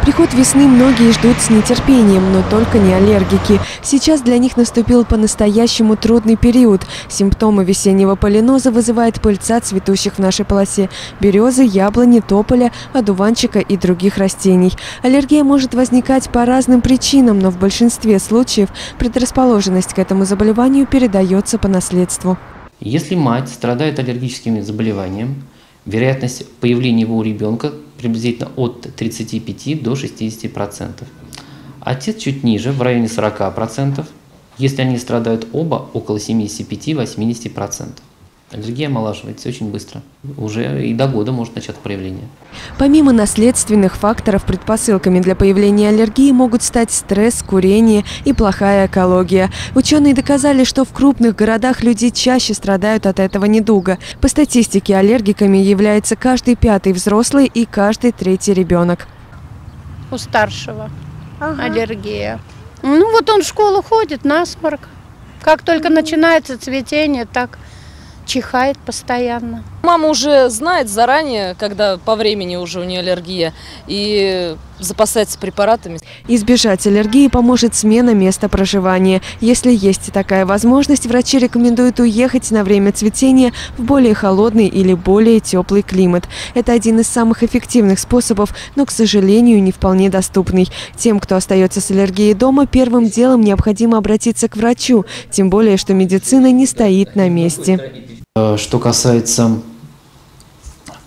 Приход весны многие ждут с нетерпением, но только не аллергики. Сейчас для них наступил по-настоящему трудный период. Симптомы весеннего полиноза вызывает пыльца цветущих в нашей полосе березы, яблони, тополя, одуванчика и других растений. Аллергия может возникать по разным причинам, но в большинстве случаев предрасположенность к этому заболеванию передается по наследству. Если мать страдает аллергическим заболеванием, вероятность появления его у ребенка приблизительно от 35 до 60%. Отец чуть ниже, в районе 40%. Если они страдают оба, около 75-80%. Аллергия омолаживается очень быстро. Уже и до года может начаться проявление. Помимо наследственных факторов, предпосылками для появления аллергии могут стать стресс, курение и плохая экология. Ученые доказали, что в крупных городах люди чаще страдают от этого недуга. По статистике, аллергиками является каждый пятый взрослый и каждый третий ребенок. У старшего аллергия. Ну вот он в школу ходит, насморк. Как только начинается цветение, так чихает постоянно. Мама уже знает заранее, когда по времени уже у нее аллергия, и запасается препаратами. Избежать аллергии поможет смена места проживания. Если есть такая возможность, врачи рекомендуют уехать на время цветения в более холодный или более теплый климат. Это один из самых эффективных способов, но, к сожалению, не вполне доступный. Тем, кто остается с аллергией дома, первым делом необходимо обратиться к врачу, тем более, что медицина не стоит на месте. Что касается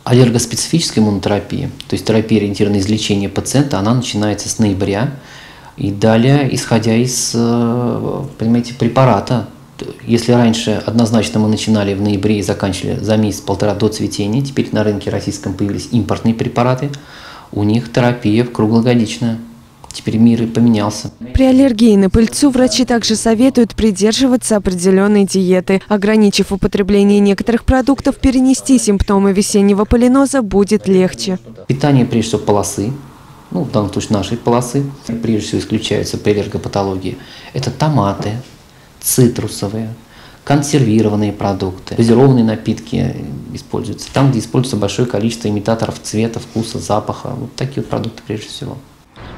аллергоспецифической иммунотерапии, то есть терапия, ориентированная на излечение пациента, она начинается с ноября и далее, исходя из, понимаете, препарата. Если раньше однозначно мы начинали в ноябре и заканчивали за месяц-полтора до цветения, теперь на рынке российском появились импортные препараты, у них терапия круглогодичная. Теперь мир и поменялся. При аллергии на пыльцу врачи также советуют придерживаться определенной диеты. Ограничив употребление некоторых продуктов, перенести симптомы весеннего полиноза будет легче. Питание, прежде всего, полосы, ну, в данном случае нашей полосы, прежде всего исключаются при аллергопатологии. Это томаты, цитрусовые, консервированные продукты, газированные напитки используются. Там, где используется большое количество имитаторов цвета, вкуса, запаха. Вот такие вот продукты прежде всего.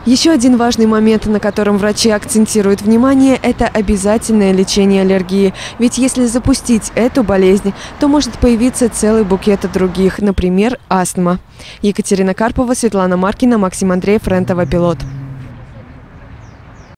Еще один важный момент, на котором врачи акцентируют внимание, это обязательное лечение аллергии. Ведь если запустить эту болезнь, то может появиться целый букет других, например, астма. Екатерина Карпова, Светлана Маркина, Максим Андреев, РЕН-ТВ Пилот.